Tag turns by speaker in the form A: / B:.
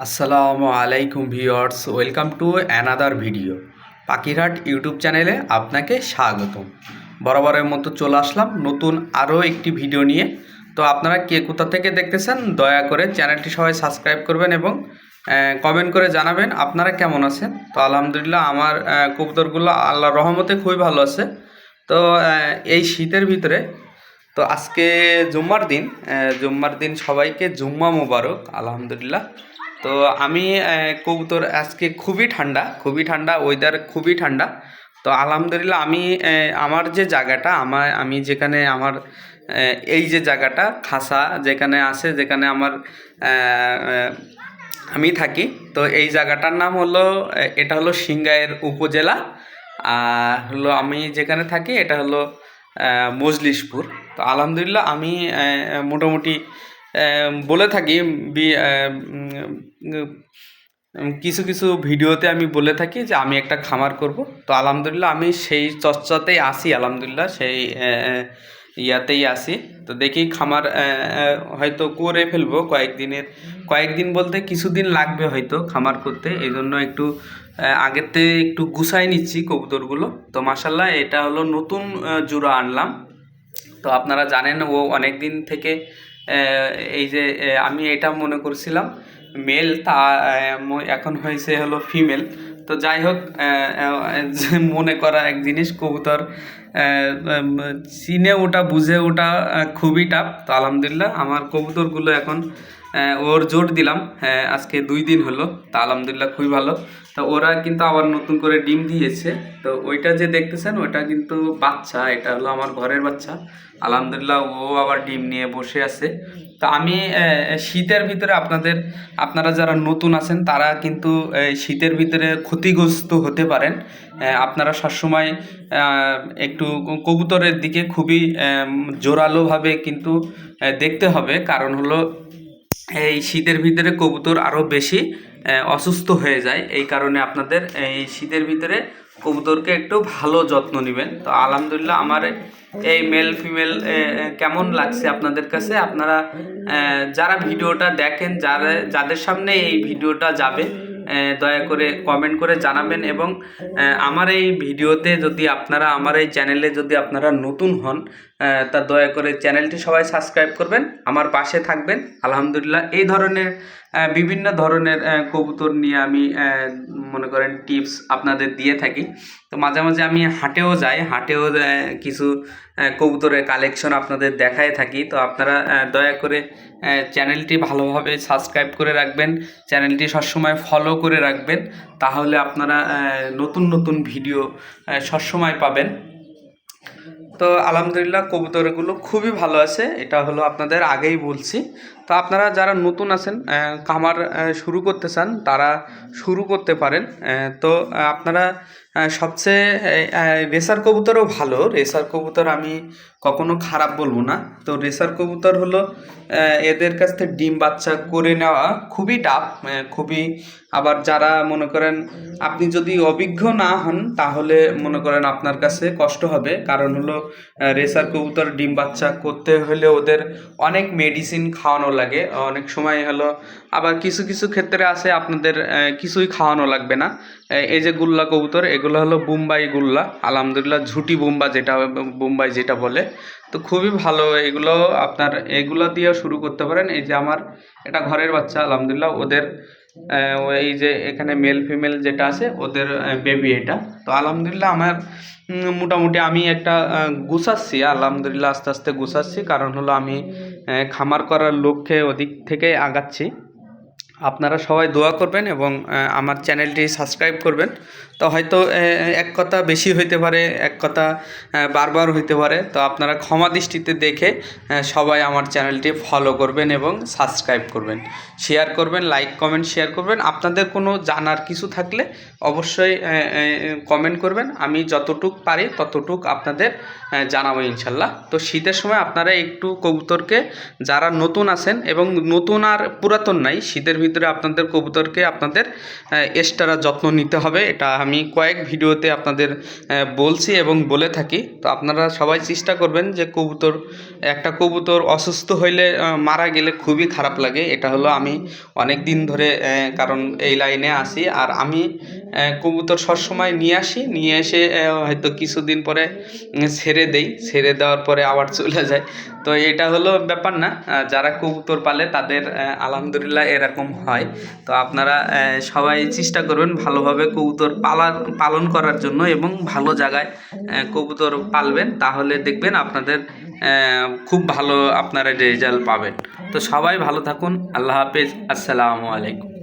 A: আসসালামু আলাইকুম viewers, welcome to another video. পাখিরহাট YouTube চ্যানেলে আপনাকে স্বাগতম। বরাবরের মতো চলে আসলাম নতুন আরও একটি ভিডিও নিয়ে। তো আপনারা কে কোথা থেকে দেখতেছেন দয়া করে চ্যানেলটি সবাই সাবস্ক্রাইব করবেন এবং কমেন্ট করে জানাবেন আপনারা কেমন আছেন। তো আলহামদুলিল্লাহ আমার কবুতরগুলো আল্লাহর রহমতে খুবই ভালো আছে। তো এই শীতের ভিতরে তো আজকে জুম্মার দিন সবাইকে জুম্মা মোবারক আলহামদুলিল্লাহ। তো আমি কবুতর আজকে খুবই ঠান্ডা ওয়েদার, খুবই ঠান্ডা। তো আলহামদুলিল্লাহ আমি আমার যে জায়গাটা আমি যেখানে আমার এই যে জায়গাটা খাসা যেখানে আছে, যেখানে আমার আমি থাকি, তো এই জায়গাটার নাম হলো এটা হলো সিংগাইর উপজেলা। আর হলো আমি যেখানে থাকি এটা হলো মজলিশপুর। তো আলহামদুলিল্লাহ আমি মোটামুটি বলে থাকি কিছু কিছু ভিডিওতে আমি বলে থাকি যে আমি একটা খামার করব। তো আলহামদুলিল্লাহ আমি সেই চর্চাতেই আসি, আলহামদুলিল্লাহ সেই ইয়াতেই আসি। তো দেখি খামার হয়তো করে ফেলবো কয়েকদিন বলতে কিছুদিন লাগবে হয়তো খামার করতে, এই জন্য একটু আগের থেকে একটু গুছাই নিচ্ছি কবুতরগুলো। তো মাশাল্লাহ এটা হলো নতুন জোড়া আনলাম। তো আপনারা জানেন ও অনেক দিন থেকে এই যে আমি এটা মনে করছিলাম মেল, তা এখন হয়েছে হলো ফিমেল। তো যাই হোক, মনে করা এক জিনিস, কবুতর চিনে ওটা বুঝে ওটা খুবই টাফ। তো আলহামদুলিল্লাহ আমার কবুতরগুলো এখন ওর জোর দিলাম আজকে 2 দিন হলো। তা আলহামদুলিল্লাহ খুবই ভালো। তো ওরা কিন্তু আবার নতুন করে ডিম দিয়েছে। তো ওইটা যে দেখতেছেন ওইটা কিন্তু বাচ্চা, এটা হলো আমার ঘরের বাচ্চা। আলহামদুলিল্লাহ ও আবার ডিম নিয়ে বসে আছে। তো আমি শীতের ভিতরে আপনারা যারা নতুন আছেন তারা কিন্তু শীতের ভিতরে ক্ষতিগ্রস্ত হতে পারেন। আপনারা সবসময় একটু কবুতরের দিকে খুবই জোরালোভাবে কিন্তু দেখতে হবে, কারণ হলো এই শীতের ভিতরে কবুতর আরও বেশি অসুস্থ হয়ে যায়। এই কারণে আপনাদের এই শীতের ভিতরে কবুতরকে একটু ভালো যত্ন নেবেন। তো আলহামদুলিল্লাহ আমার এই মেল ফিমেল কেমন লাগছে আপনাদের কাছে, আপনারা যারা ভিডিওটা দেখেন, যাদের সামনে এই ভিডিওটা যাবে দয়া করে কমেন্ট করে জানাবেন। এবং আমার এই ভিডিওতে যদি আপনারা আমার এই চ্যানেলে যদি আপনারা নতুন হন তা দয়া করে চ্যানেলটি সবাই সাবস্ক্রাইব করবেন, আমার পাশে থাকবেন। আলহামদুলিল্লাহ এই ধরনের বিভিন্ন ধরনের কবুতর নিয়ে আমি মনে করেন টিপস আপনাদের দিয়ে থাকি। তো মাঝে মাঝে আমি হাটেও যাই, কিছু কবুতরের কালেকশন আপনাদের দেখায় থাকি। তো আপনারা দয়া করে চ্যানেলটি ভালোভাবে সাবস্ক্রাইব করে রাখবেন, চ্যানেলটি সবসময় ফলো করে রাখবেন, তাহলে আপনারা নতুন নতুন ভিডিও সবসময় পাবেন। তো আলহামদুলিল্লাহ কবুতরগুলো খুবই ভালো আছে, এটা হলো আপনাদের আগেই বলছি। তো আপনারা যারা নতুন আছেন খামার শুরু করতে চান তারা শুরু করতে পারেন। তো আপনারা সবচেয়ে রেসার কবুতরও ভালো, রেসার কবুতর আমি কখনো খারাপ বলবো না। তো রেসার কবুতর হলো এদের কাছ থেকে ডিম বাচ্চা করে নেওয়া খুবই টাফ, খুবই। আবার যারা মনে করেন আপনি যদি অভিজ্ঞ না হন তাহলে মনে করেন আপনার কাছে কষ্ট হবে, কারণ হলো রেসার কবুতর ডিম বাচ্চা করতে হলে ওদের অনেক মেডিসিন খাওয়ানো লাগে অনেক সময় হলো। আবার কিছু কিছু ক্ষেত্রে আছে আপনাদের কিছুই খাওয়ানো লাগবে না। এই যে গুল্লা কবুতর, এগুলো হলো বোম্বাই গুল্লা, আলহামদুলিল্লাহ ঝুটি বোম্বাই যেটা বলে। তো খুবই ভালো এগুলো, আপনার এগুলো দিয়েও শুরু করতে পারেন। এই যে আমার এটা ঘরের বাচ্চা, আলহামদুলিল্লাহ ওদের এই যে এখানে মেল ফিমেল যেটা আছে ওদের বেবি এটা। তো আলহামদুলিল্লাহ আমার মোটামুটি আমি একটা গুছাচ্ছি, আলহামদুলিল্লাহ আস্তে আস্তে গুছাচ্ছি, কারণ হলো আমি খামার করার লক্ষ্যে ওদিক থেকে আগাচ্ছি। আপনারা সবাই দোয়া করবেন এবং আমার চ্যানেলটি সাবস্ক্রাইব করবেন। তো হয়তো এক কথা বেশি হইতে পারে, এক কথা বারবার হইতে পারে। তো আপনারা ক্ষমা দৃষ্টিতে দেখে সবাই আমার চ্যানেলটি ফলো করবেন এবং সাবস্ক্রাইব করবেন, শেয়ার করবেন, লাইক কমেন্ট শেয়ার করবেন। আপনাদের কোনো জানার কিছু থাকলে অবশ্যই কমেন্ট করবেন, আমি যতটুক পারি ততটুক আপনাদের জানাবো ইনশাল্লাহ। তো শীতের সময় আপনারা একটু কবুতরকে যারা নতুন আছেন, এবং নতুন আর পুরাতন নাই, শীতের ভিতরে আপনাদের কবুতরকে আপনাদের এক্সট্রা যত্ন নিতে হবে, এটা আমি আমি কয়েক ভিডিওতে আপনাদের বলছি এবং বলে থাকি। তো আপনারা সবাই চেষ্টা করবেন যে একটা কবুতর অসুস্থ হইলে মারা গেলে খুবই খারাপ লাগে। এটা হলো আমি অনেক দিন ধরে কারণ এই লাইনে আসি, আর আমি কবুতর সবসময় নিয়ে এসে হয়তো কিছুদিন পরে ছেড়ে দেই, ছেড়ে দেওয়ার পরে আবার চলে যায়। তো এটা হলো ব্যাপার না, যারা কবুতর পালে তাদের আলহামদুলিল্লাহ এরকম হয়। তো আপনারা সবাই চেষ্টা করবেন ভালোভাবে কবুতর পালন করার জন্য এবং ভালো জায়গায় কবুতর পালবেন, তাহলে দেখবেন আপনাদের খুব ভালো আপনারা রেজাল্ট পাবেন। তো সবাই ভালো থাকুন। আল্লাহ হাফেজ। আসসালামু আলাইকুম।